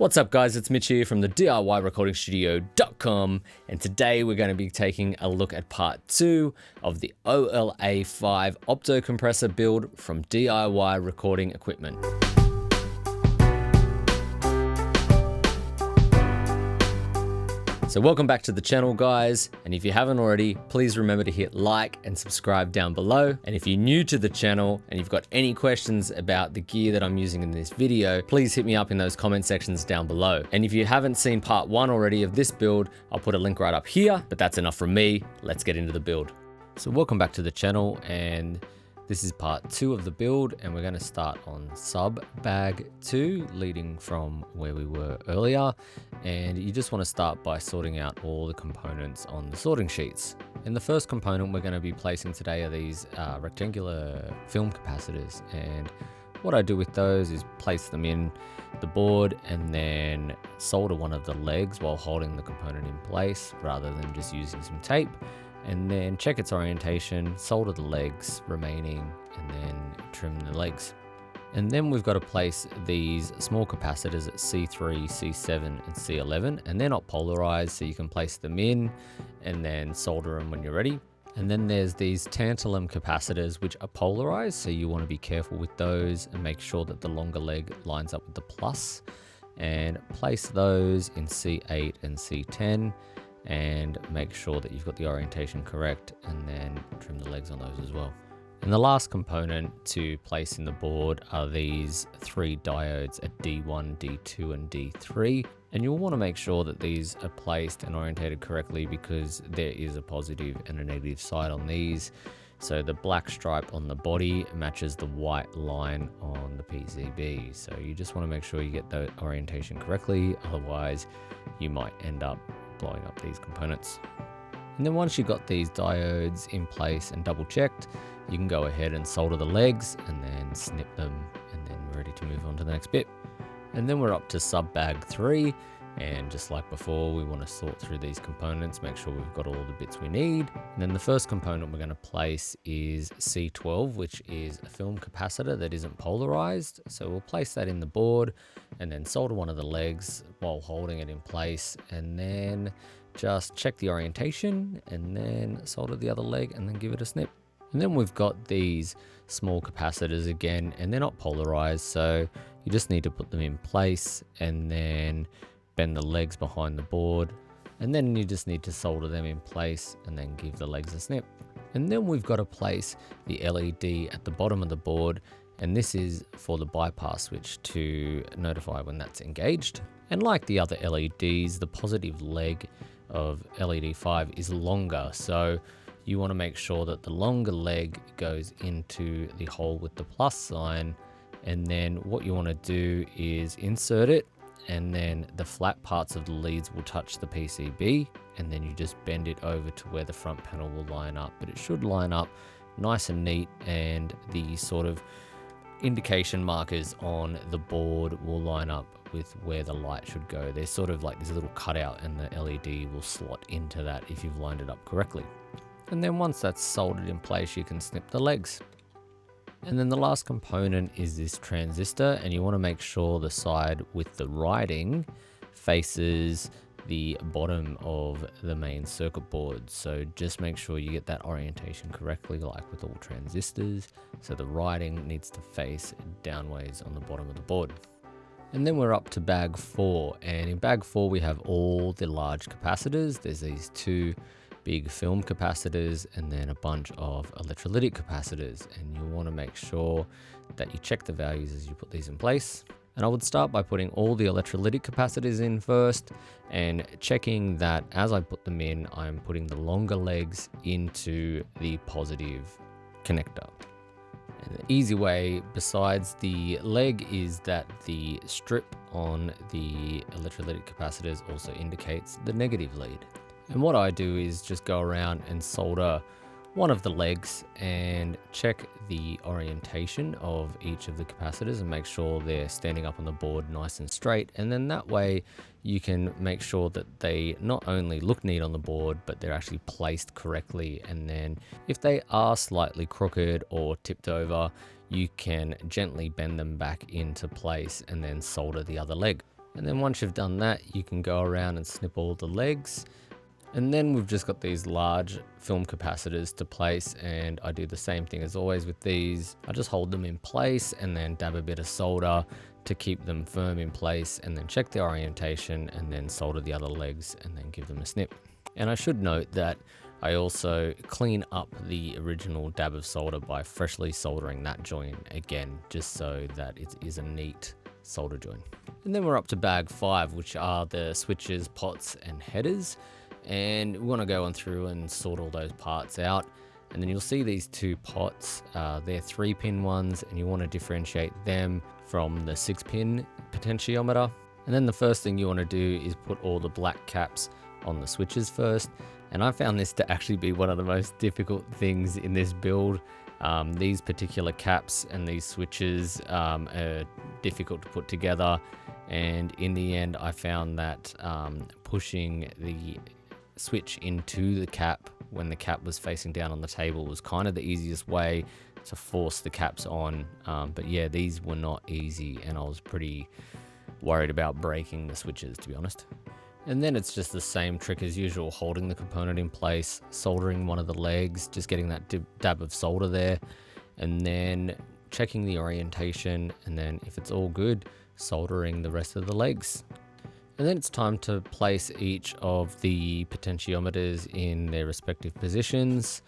What's up guys, it's Mitch here from the DIYRecordingstudio.com, and today we're going to be taking a look at part 2 of the OLA5 Opto Compressor build from DIY Recording Equipment. So welcome back to the channel guys, and if you haven't already, please remember to hit like and subscribe down below. And if you're new to the channel and you've got any questions about the gear that I'm using in this video, please hit me up in those comment sections down below. And if you haven't seen part 1 already of this build, I'll put a link right up here, but that's enough from me. Let's get into the build. So welcome back to the channel, and this is part 2 of the build, and we're going to start on sub bag 2, leading from where we were earlier. And you just want to start by sorting out all the components on the sorting sheets. And the first component we're going to be placing today are these rectangular film capacitors. And what I do with those is place them in the board and then solder one of the legs while holding the component in place rather than just using some tape. And then check its orientation, solder the legs remaining, and then trim the legs. And then we've got to place these small capacitors at C3, C7, and C11, and they're not polarized, so you can place them in and then solder them when you're ready. And then there's these tantalum capacitors which are polarized, so you want to be careful with those and make sure that the longer leg lines up with the plus. And place those in C8 and C10. And make sure that you've got the orientation correct, and then trim the legs on those as well. And the last component to place in the board are these 3 diodes at D1, D2, and D3. And you'll want to make sure that these are placed and orientated correctly because there is a positive and a negative side on these. So the black stripe on the body matches the white line on the PCB. So you just want to make sure you get the orientation correctly, otherwise you might end up blowing up these components. And then once you've got these diodes in place and double checked, you can go ahead and solder the legs and then snip them, and then we're ready to move on to the next bit. And then we're up to sub bag 3, and just like before, we want to sort through these components, make sure we've got all the bits we need. And then the first component we're going to place is C12, which is a film capacitor that isn't polarized. So we'll place that in the board and then solder one of the legs while holding it in place, and then just check the orientation and then solder the other leg and then give it a snip. And then we've got these small capacitors again, and they're not polarized, so you just need to put them in place and then bend the legs behind the board, and then you just need to solder them in place and then give the legs a snip. And then we've got to place the LED at the bottom of the board, and this is for the bypass switch to notify when that's engaged. And like the other LEDs, the positive leg of LED 5 is longer, so you want to make sure that the longer leg goes into the hole with the plus sign. And then what you want to do is insert it, and then the flat parts of the leads will touch the PCB, and then you just bend it over to where the front panel will line up. But it should line up nice and neat, and the sort of indication markers on the board will line up with where the light should go. There's sort of like this little cutout, and the LED will slot into that if you've lined it up correctly. And then once that's soldered in place, you can snip the legs. And then the last component is this transistor, and you want to make sure the side with the writing faces the bottom of the main circuit board. So just make sure you get that orientation correctly, like with all transistors. So the writing needs to face downways on the bottom of the board. And then we're up to bag 4, and in bag 4 we have all the large capacitors. There's these 2 big film capacitors and then a bunch of electrolytic capacitors, and you'll want to make sure that you check the values as you put these in place. And I would start by putting all the electrolytic capacitors in first and checking that as I put them in, I'm putting the longer legs into the positive connector. And the easy way besides the leg is that the strip on the electrolytic capacitors also indicates the negative lead. And what I do is just go around and solder one of the legs and check the orientation of each of the capacitors and make sure they're standing up on the board nice and straight. And then that way you can make sure that they not only look neat on the board, but they're actually placed correctly. And then if they are slightly crooked or tipped over, you can gently bend them back into place and then solder the other leg. And then once you've done that, you can go around and snip all the legs. And then we've just got these large film capacitors to place, and I do the same thing as always with these. I just hold them in place and then dab a bit of solder to keep them firm in place, and then check the orientation and then solder the other legs and then give them a snip. And I should note that I also clean up the original dab of solder by freshly soldering that joint again, just so that it is a neat solder joint. And then we're up to bag 5, which are the switches, pots and headers. And we want to go on through and sort all those parts out. And then you'll see these 2 pots, they're 3-pin ones, and you want to differentiate them from the 6-pin potentiometer. And then the first thing you want to do is put all the black caps on the switches first. And I found this to actually be one of the most difficult things in this build. These particular caps and these switches are difficult to put together. And in the end, I found that pushing the switch into the cap when the cap was facing down on the table was kind of the easiest way to force the caps on. But yeah, these were not easy, and I was pretty worried about breaking the switches, to be honest. And then it's just the same trick as usual, holding the component in place, soldering one of the legs, just getting that dab of solder there, and then checking the orientation, and then if it's all good, soldering the rest of the legs. And then it's time to place each of the potentiometers in their respective positions.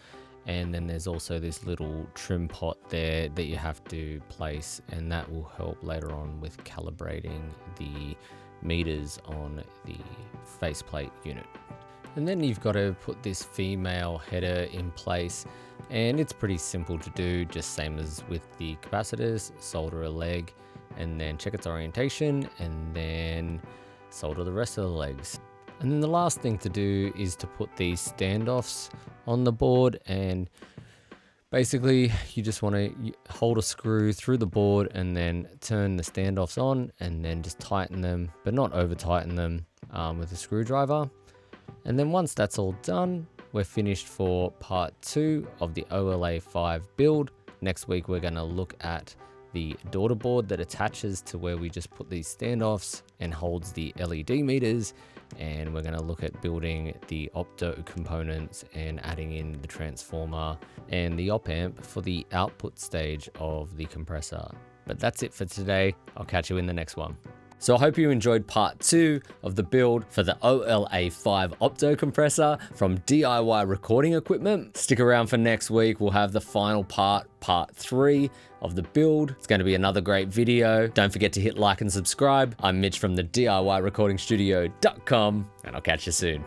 And then there's also this little trim pot there that you have to place, and that will help later on with calibrating the meters on the faceplate unit. And then you've got to put this female header in place, and it's pretty simple to do, just same as with the capacitors. Solder a leg and then check its orientation, and then solder the rest of the legs. And then the last thing to do is to put these standoffs on the board, and basically you just want to hold a screw through the board and then turn the standoffs on, and then just tighten them, but not over tighten them with a screwdriver. And then once that's all done, we're finished for part 2 of the OLA5 build. Next week we're going to look at the daughter board that attaches to where we just put these standoffs and holds the LED meters, and we're going to look at building the opto components and adding in the transformer and the op amp for the output stage of the compressor. But that's it for today. I'll catch you in the next one. So I hope you enjoyed part 2 of the build for the OLA5 Opto Compressor from DIY recording equipment. Stick around for next week. We'll have the final part 3 of the build. It's going to be another great video. Don't forget to hit like and subscribe. I'm Mitch from thediyrecordingstudio.com, and I'll catch you soon.